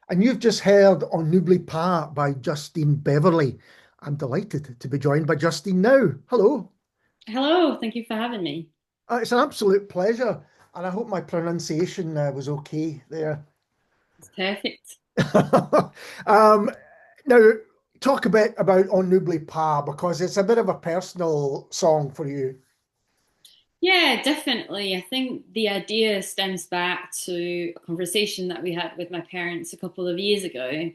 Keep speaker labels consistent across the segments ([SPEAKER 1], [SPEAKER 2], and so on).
[SPEAKER 1] And you've just heard On N'oublie Pas by Justine Beverley. I'm delighted to be joined by Justine now. Hello.
[SPEAKER 2] Hello, thank you for having me.
[SPEAKER 1] It's an absolute pleasure. And I hope my pronunciation was okay there.
[SPEAKER 2] It's perfect.
[SPEAKER 1] um, Now, talk a bit about On N'oublie Pas because it's a bit of a personal song for you.
[SPEAKER 2] Yeah, definitely. I think the idea stems back to a conversation that we had with my parents a couple of years ago.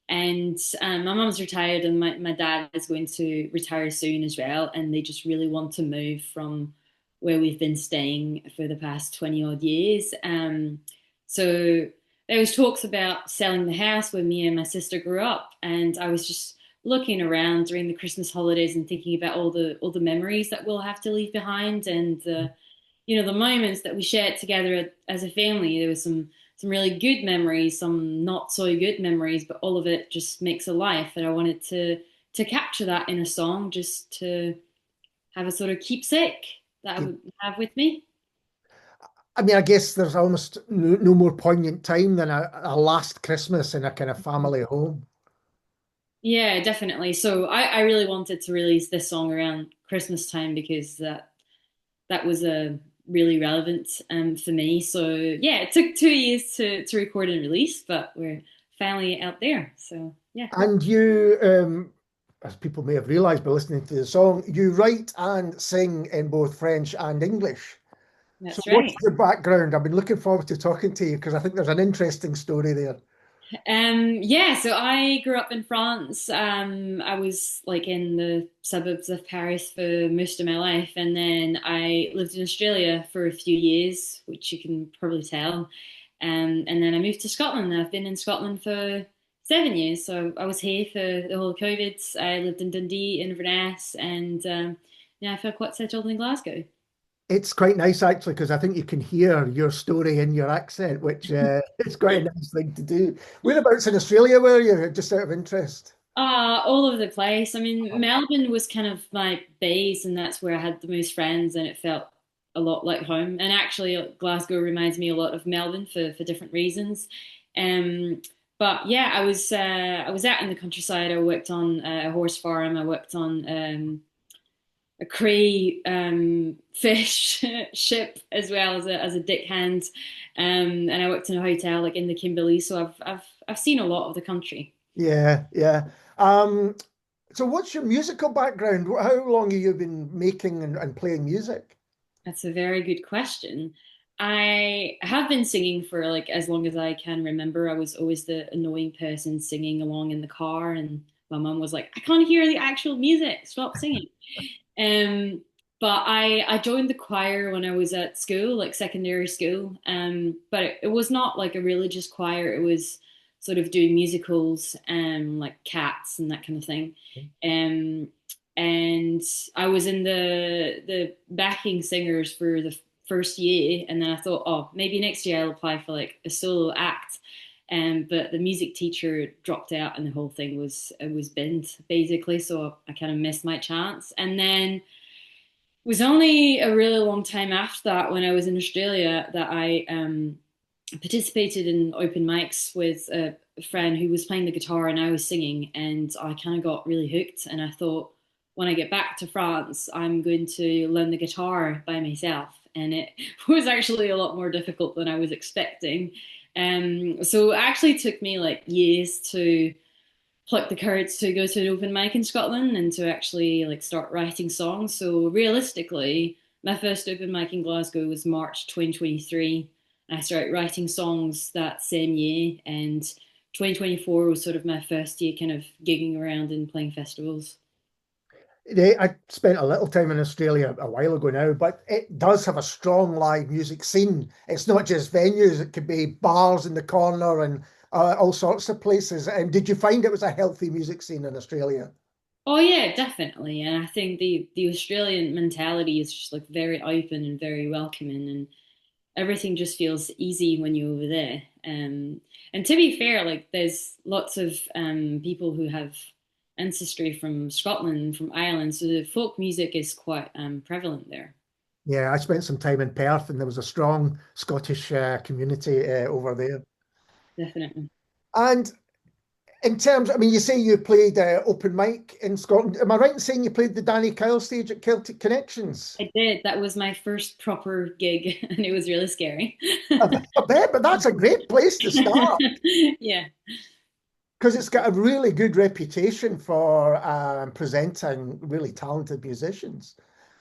[SPEAKER 2] And my mum's retired, and my dad is going to retire soon as well. And they just really want to move from where we've been staying for the past 20 odd years. So there was talks about selling the house where me and my sister grew up. And I was just looking around during the Christmas holidays and thinking about all the memories that we'll have to leave behind and the moments that we shared together as a family. There was some really good memories, some not so good memories, but all of it just makes a life. And I wanted to capture that in a song, just to have a sort of keepsake that I would have with me.
[SPEAKER 1] I mean, I guess there's almost no more poignant time than a last Christmas in a kind of family home.
[SPEAKER 2] Yeah, definitely. So I really wanted to release this song around Christmas time because that was really relevant for me. So yeah, it took 2 years to record and release, but we're finally out there. So yeah,
[SPEAKER 1] And you, as people may have realized by listening to the song, you write and sing in both French and English. So,
[SPEAKER 2] that's
[SPEAKER 1] what's
[SPEAKER 2] right.
[SPEAKER 1] your background? I've been looking forward to talking to you because I think there's an interesting story there.
[SPEAKER 2] Yeah, so I grew up in France. I was like in the suburbs of Paris for most of my life, and then I lived in Australia for a few years, which you can probably tell. And then I moved to Scotland. I've been in Scotland for 7 years. So I was here for the whole COVID. I lived in Dundee, Inverness, and now I feel quite settled in Glasgow.
[SPEAKER 1] It's quite nice actually because I think you can hear your story in your accent, which is quite a nice thing to do. Whereabouts in Australia were you, just out of interest?
[SPEAKER 2] All over the place. I mean, Melbourne was kind of my base, and that's where I had the most friends, and it felt a lot like home. And actually, Glasgow reminds me a lot of Melbourne for different reasons. Um, but yeah, I was out in the countryside. I worked on a horse farm. I worked on a Cree fish ship as well as a dick hand, and I worked in a hotel like in the Kimberley. So I've seen a lot of the country.
[SPEAKER 1] Yeah, yeah. Um, so what's your musical background? How long have you been making and playing music?
[SPEAKER 2] That's a very good question. I have been singing for like as long as I can remember. I was always the annoying person singing along in the car, and my mum was like, "I can't hear the actual music. Stop singing." Um, but I joined the choir when I was at school, like secondary school. But it was not like a religious choir. It was sort of doing musicals, like Cats and that kind of thing. Um, and I was in the backing singers for the first year, and then I thought, oh, maybe next year I'll apply for like a solo act. But the music teacher dropped out, and the whole thing was binned basically. So I kind of missed my chance. And then it was only a really long time after that, when I was in Australia, that I participated in open mics with a friend who was playing the guitar and I was singing, and I kind of got really hooked. And I thought, when I get back to France, I'm going to learn the guitar by myself. And it was actually a lot more difficult than I was expecting. So it actually took me like years to pluck the courage to go to an open mic in Scotland and to actually like start writing songs. So realistically, my first open mic in Glasgow was March 2023. I started writing songs that same year, and 2024 was sort of my first year kind of gigging around and playing festivals.
[SPEAKER 1] I spent a little time in Australia a while ago now, but it does have a strong live music scene. It's not just venues, it could be bars in the corner and all sorts of places. And did you find it was a healthy music scene in Australia?
[SPEAKER 2] Oh yeah, definitely. And I think the Australian mentality is just like very open and very welcoming, and everything just feels easy when you're over there. And to be fair, like there's lots of people who have ancestry from Scotland, from Ireland, so the folk music is quite prevalent there.
[SPEAKER 1] Yeah, I spent some time in Perth and there was a strong Scottish community over there.
[SPEAKER 2] Definitely.
[SPEAKER 1] And in terms, I mean, you say you played open mic in Scotland. Am I right in saying you played the Danny Kyle stage at Celtic Connections?
[SPEAKER 2] I did. That was my first proper gig, and it was really scary.
[SPEAKER 1] I bet, but that's a great place to start
[SPEAKER 2] Yeah.
[SPEAKER 1] because it's got a really good reputation for presenting really talented musicians.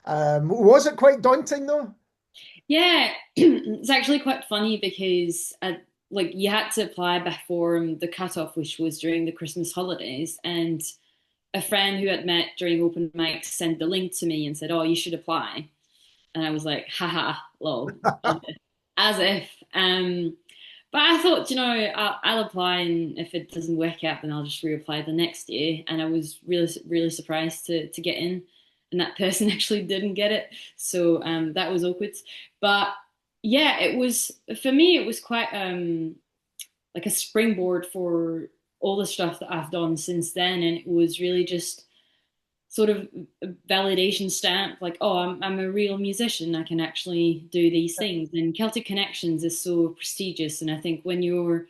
[SPEAKER 1] Was it quite daunting though?
[SPEAKER 2] Yeah, it's actually quite funny because like you had to apply before the cutoff, which was during the Christmas holidays, and a friend who had met during open mic sent the link to me and said, "Oh, you should apply." And I was like, "Haha, lol," as if. But I thought, I'll apply, and if it doesn't work out, then I'll just reapply the next year. And I was really, really surprised to get in, and that person actually didn't get it, so that was awkward. But yeah, it was for me. It was quite like a springboard for all the stuff that I've done since then, and it was really just sort of a validation stamp like, oh, I'm a real musician, I can actually do these things. And Celtic Connections is so prestigious, and I think when you're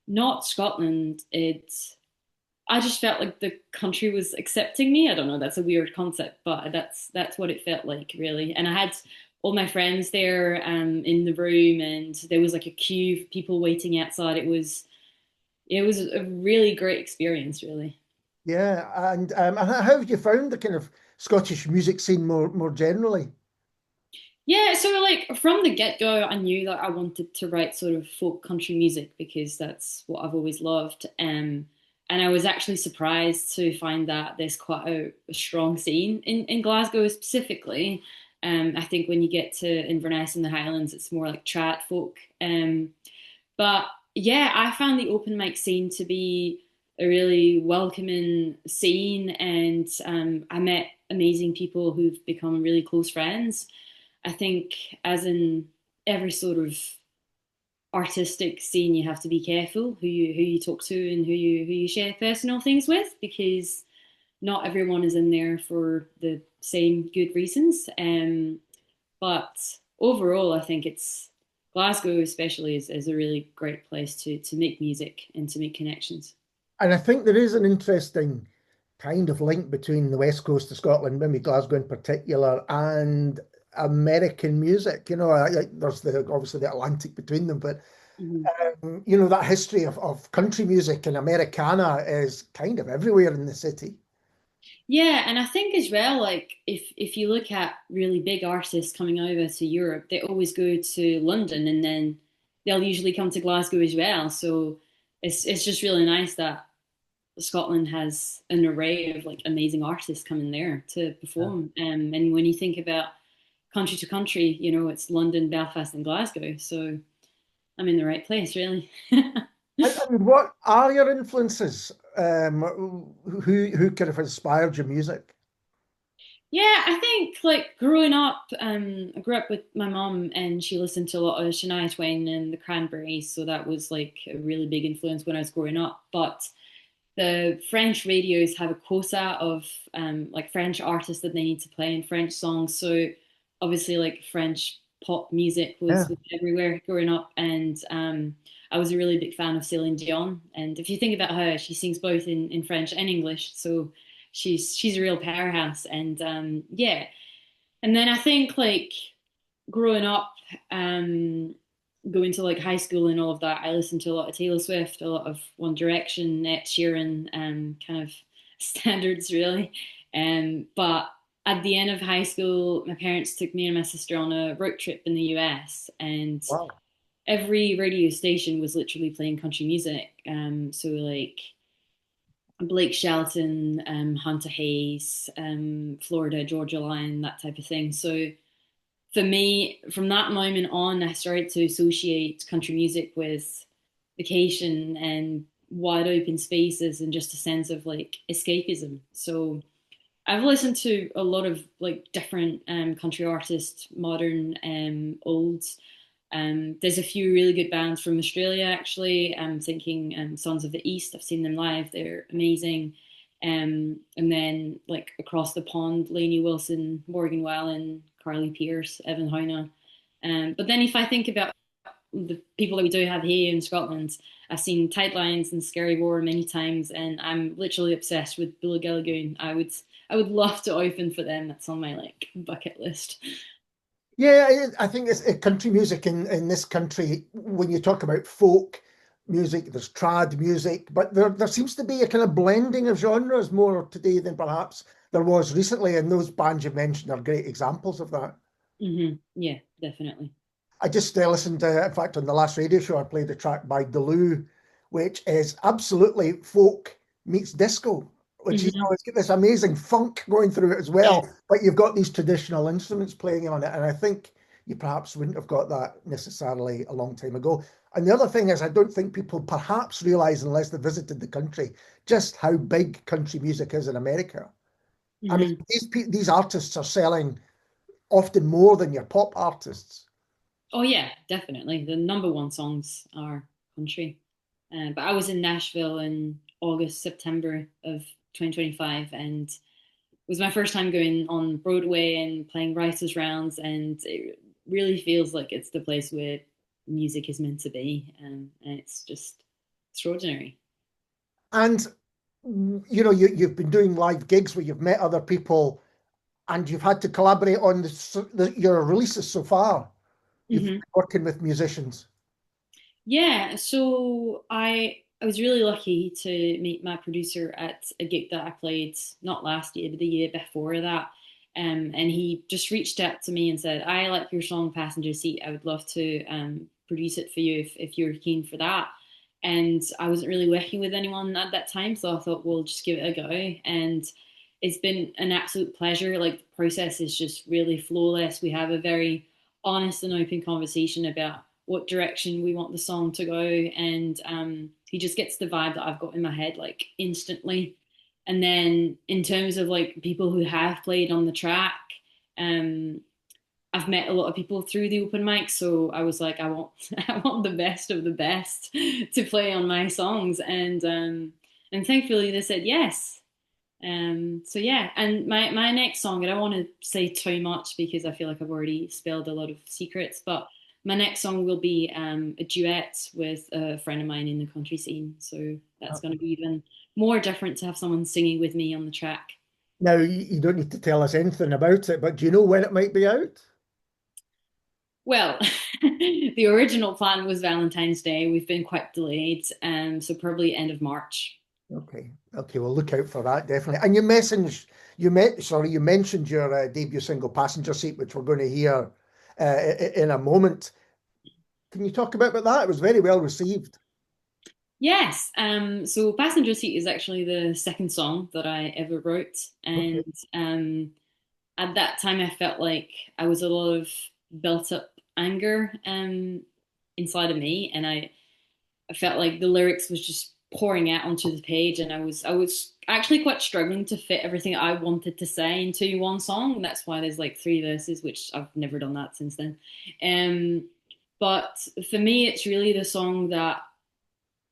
[SPEAKER 2] not Scotland, I just felt like the country was accepting me. I don't know, that's a weird concept, but that's what it felt like, really. And I had all my friends there in the room, and there was like a queue of people waiting outside. It was a really great experience, really.
[SPEAKER 1] Yeah, and how have you found the kind of Scottish music scene more generally?
[SPEAKER 2] Yeah, so like from the get-go, I knew that I wanted to write sort of folk country music because that's what I've always loved. And I was actually surprised to find that there's quite a strong scene in Glasgow specifically. I think when you get to Inverness and the Highlands, it's more like trad folk. But yeah, I found the open mic scene to be a really welcoming scene, and I met amazing people who've become really close friends. I think, as in every sort of artistic scene, you have to be careful who you talk to and who you share personal things with, because not everyone is in there for the same good reasons. But overall, I think it's Glasgow, especially, is a really great place to make music and to make connections.
[SPEAKER 1] And I think there is an interesting kind of link between the west coast of Scotland, maybe Glasgow in particular, and American music. There's obviously the Atlantic between them, but
[SPEAKER 2] Mhm.
[SPEAKER 1] that history of country music and Americana is kind of everywhere in the city.
[SPEAKER 2] Yeah, and I think as well, like if you look at really big artists coming over to Europe, they always go to London, and then they'll usually come to Glasgow as well. So it's just really nice that Scotland has an array of like amazing artists coming there to
[SPEAKER 1] Yeah.
[SPEAKER 2] perform. And when you think about country to country, it's London, Belfast, and Glasgow. So I'm in the right place, really.
[SPEAKER 1] And what are your influences? Who kind of inspired your music?
[SPEAKER 2] Yeah, I think like growing up, I grew up with my mom, and she listened to a lot of Shania Twain and the Cranberries, so that was like a really big influence when I was growing up. But the French radios have a quota of like French artists that they need to play in French songs, so obviously like French pop music was,
[SPEAKER 1] Yeah.
[SPEAKER 2] was everywhere growing up, and I was a really big fan of Celine Dion. And if you think about her, she sings both in French and English, so she's a real powerhouse. And yeah, and then I think like growing up, going to like high school and all of that, I listened to a lot of Taylor Swift, a lot of One Direction, Ed Sheeran, kind of standards really. But at the end of high school, my parents took me and my sister on a road trip in the US, and
[SPEAKER 1] Wow.
[SPEAKER 2] every radio station was literally playing country music. So like Blake Shelton, Hunter Hayes, Florida Georgia Line, that type of thing. So for me, from that moment on, I started to associate country music with vacation and wide open spaces and just a sense of like escapism. So I've listened to a lot of like different country artists, modern, old. There's a few really good bands from Australia, actually. I'm thinking Sons of the East. I've seen them live. They're amazing. And then like across the pond, Lainey Wilson, Morgan Wallen, Carly Pierce, Evan Hoyna. But then if I think about the people that we do have here in Scotland. I've seen Tidelines and Scary Roar many times, and I'm literally obsessed with Bulliga Lagoon. I would love to open for them. That's on my like bucket list.
[SPEAKER 1] Yeah, I think it's country music in this country. When you talk about folk music, there's trad music, but there seems to be a kind of blending of genres more today than perhaps there was recently. And those bands you mentioned are great examples of that.
[SPEAKER 2] Yeah, definitely.
[SPEAKER 1] I just listened to, in fact, on the last radio show, I played a track by Delu, which is absolutely folk meets disco, which,
[SPEAKER 2] Hmm.
[SPEAKER 1] it's got this amazing funk going through it as well. But you've got these traditional instruments playing on it. And I think you perhaps wouldn't have got that necessarily a long time ago. And the other thing is, I don't think people perhaps realize, unless they visited the country, just how big country music is in America. I mean,
[SPEAKER 2] Hmm.
[SPEAKER 1] these artists are selling often more than your pop artists.
[SPEAKER 2] Oh yeah, definitely. The number one songs are country. But I was in Nashville in August, September of 2025, and it was my first time going on Broadway and playing writers' rounds, and it really feels like it's the place where music is meant to be, and it's just extraordinary.
[SPEAKER 1] And you've been doing live gigs where you've met other people and you've had to collaborate on your releases so far. You've been
[SPEAKER 2] Hmm.
[SPEAKER 1] working with musicians.
[SPEAKER 2] Yeah, so I was really lucky to meet my producer at a gig that I played not last year, but the year before that. And he just reached out to me and said, "I like your song Passenger Seat. I would love to produce it for you if you're keen for that." And I wasn't really working with anyone at that time, so I thought, "We'll just give it a go." And it's been an absolute pleasure. Like the process is just really flawless. We have a very honest and open conversation about what direction we want the song to go, and he just gets the vibe that I've got in my head like instantly. And then in terms of like people who have played on the track, um, I've met a lot of people through the open mic, so I was like, I want I want the best of the best to play on my songs, and thankfully they said yes. So yeah, and my next song, I don't want to say too much because I feel like I've already spilled a lot of secrets, but my next song will be a duet with a friend of mine in the country scene. So that's going to be even more different to have someone singing with me on the track.
[SPEAKER 1] Now, you don't need to tell us anything about it, but do you know when it might be out?
[SPEAKER 2] Well, the original plan was Valentine's Day. We've been quite delayed, so probably end of March.
[SPEAKER 1] Okay. Okay, well, look out for that, definitely. And you mentioned your debut single, Passenger Seat, which we're going to hear in a moment. Can you talk about that? It was very well received.
[SPEAKER 2] Yes. So Passenger Seat is actually the second song that I ever wrote.
[SPEAKER 1] Okay.
[SPEAKER 2] And at that time, I felt like I was a lot of built up anger inside of me. And I felt like the lyrics was just pouring out onto the page. And I was actually quite struggling to fit everything I wanted to say into one song. That's why there's like three verses, which I've never done that since then. Um, but for me, it's really the song that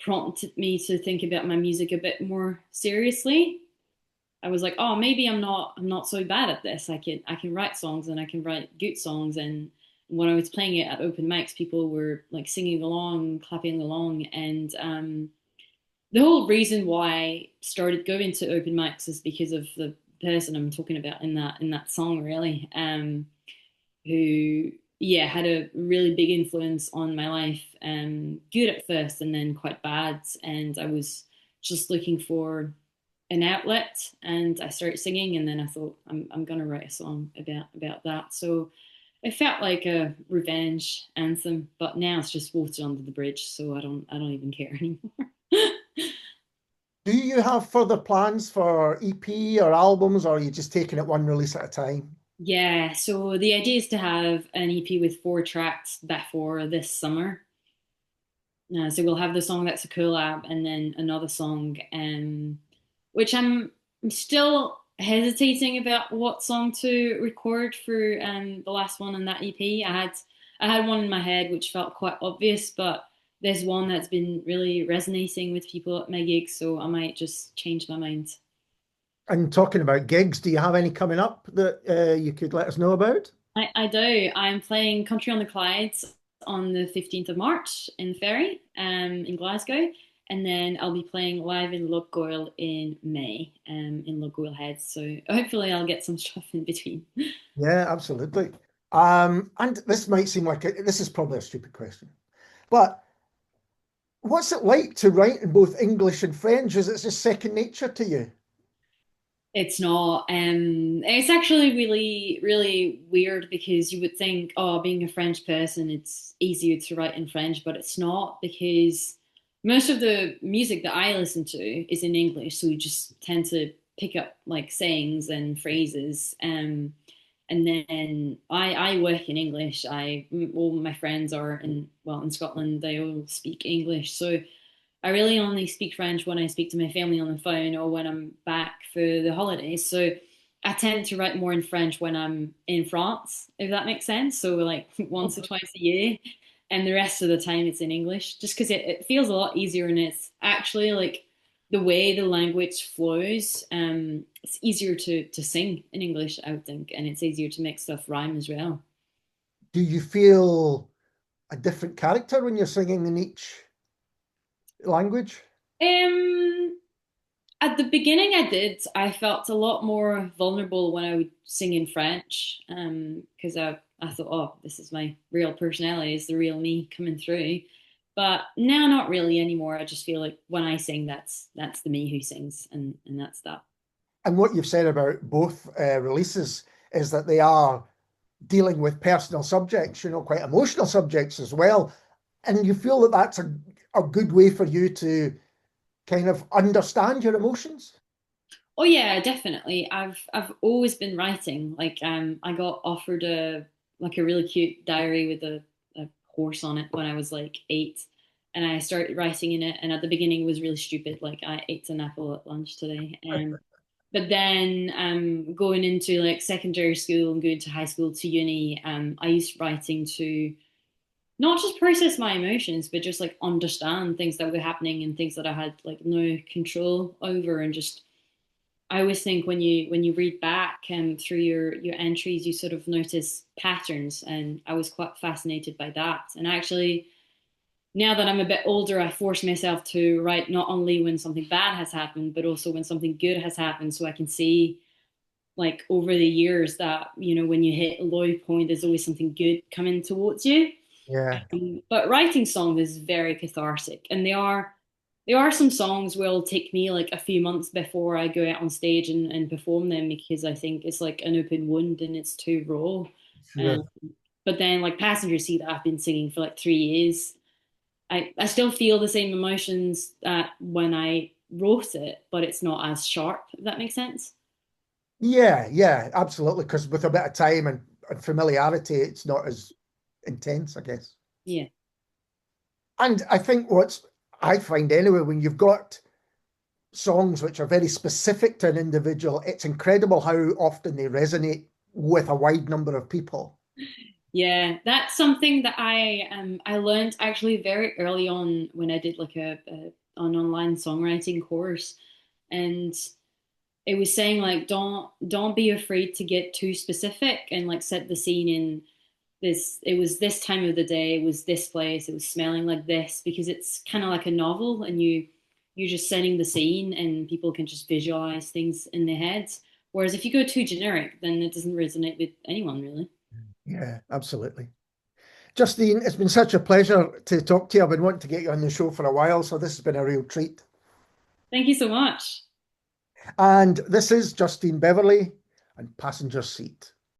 [SPEAKER 2] prompted me to think about my music a bit more seriously. I was like, oh, maybe I'm not so bad at this. I can write songs and I can write good songs. And when I was playing it at open mics, people were like singing along, clapping along, and the whole reason why I started going to open mics is because of the person I'm talking about in that song, really. Who yeah had a really big influence on my life. Good at first and then quite bad, and I was just looking for an outlet, and I started singing, and then I thought I'm gonna write a song about that. So it felt like a revenge anthem, but now it's just water under the bridge, so I don't even care anymore.
[SPEAKER 1] Do you have further plans for EP or albums, or are you just taking it one release at a time?
[SPEAKER 2] Yeah, so the idea is to have an EP with four tracks before this summer. So we'll have the song that's a collab, and then another song, which I'm still hesitating about what song to record for the last one on that EP. I had one in my head which felt quite obvious, but there's one that's been really resonating with people at my gigs, so I might just change my mind.
[SPEAKER 1] And talking about gigs, do you have any coming up that you could let us know about?
[SPEAKER 2] I do. I'm playing Country on the Clydes on the 15th of March in Ferry, in Glasgow. And then I'll be playing live in Lochgoil in May, in Lochgoil Heads. So hopefully I'll get some stuff in between.
[SPEAKER 1] Yeah, absolutely. And this might seem like this is probably a stupid question, but what's it like to write in both English and French? Is it just second nature to you?
[SPEAKER 2] It's not. It's actually really, really weird because you would think, oh, being a French person, it's easier to write in French, but it's not because most of the music that I listen to is in English, so we just tend to pick up like sayings and phrases. And then I work in English. All my friends are in Scotland. They all speak English, so I really only speak French when I speak to my family on the phone or when I'm back for the holidays. So I tend to write more in French when I'm in France, if that makes sense. So like once or twice a year, and the rest of the time it's in English, just because it feels a lot easier and it's actually like the way the language flows. It's easier to sing in English, I would think, and it's easier to make stuff rhyme as well.
[SPEAKER 1] Do you feel a different character when you're singing in each language?
[SPEAKER 2] Um, At the beginning, I did. I felt a lot more vulnerable when I would sing in French, because I thought, oh, this is my real personality, is the real me coming through. But now, not really anymore. I just feel like when I sing, that's the me who sings, and that's that.
[SPEAKER 1] And what you've said about both releases is that they are dealing with personal subjects, quite emotional subjects as well. And you feel that that's a good way for you to kind of understand your emotions?
[SPEAKER 2] Oh yeah, definitely. I've always been writing. Like I got offered a really cute diary with a horse on it when I was like 8, and I started writing in it. And at the beginning it was really stupid. Like I ate an apple at lunch today. But then going into like secondary school and going to high school to uni, I used writing to not just process my emotions, but just like understand things that were happening and things that I had like no control over, and just I always think when you read back through your entries, you sort of notice patterns, and I was quite fascinated by that. And actually, now that I'm a bit older, I force myself to write not only when something bad has happened, but also when something good has happened, so I can see like over the years that when you hit a low point, there's always something good coming towards you.
[SPEAKER 1] Yeah.
[SPEAKER 2] But writing songs is very cathartic, and there are some songs where it'll take me like a few months before I go out on stage and perform them because I think it's like an open wound and it's too raw. Um,
[SPEAKER 1] Sure.
[SPEAKER 2] but then like Passenger Seat that I've been singing for like 3 years, I still feel the same emotions that when I wrote it, but it's not as sharp, if that makes sense.
[SPEAKER 1] Yeah, yeah, absolutely. Because with a bit of time and familiarity, it's not as intense, I guess.
[SPEAKER 2] Yeah.
[SPEAKER 1] And I think I find anyway, when you've got songs which are very specific to an individual, it's incredible how often they resonate with a wide number of people.
[SPEAKER 2] Yeah, that's something that I learned actually very early on when I did like an online songwriting course, and it was saying like don't be afraid to get too specific and like set the scene in this. It was this time of the day, it was this place, it was smelling like this, because it's kind of like a novel, and you're just setting the scene, and people can just visualize things in their heads. Whereas if you go too generic, then it doesn't resonate with anyone really.
[SPEAKER 1] Yeah, absolutely. Justine, it's been such a pleasure to talk to you. I've been wanting to get you on the show for a while, so this has been a real treat.
[SPEAKER 2] Thank you so much.
[SPEAKER 1] And this is Justine Beverley and Passenger Seat.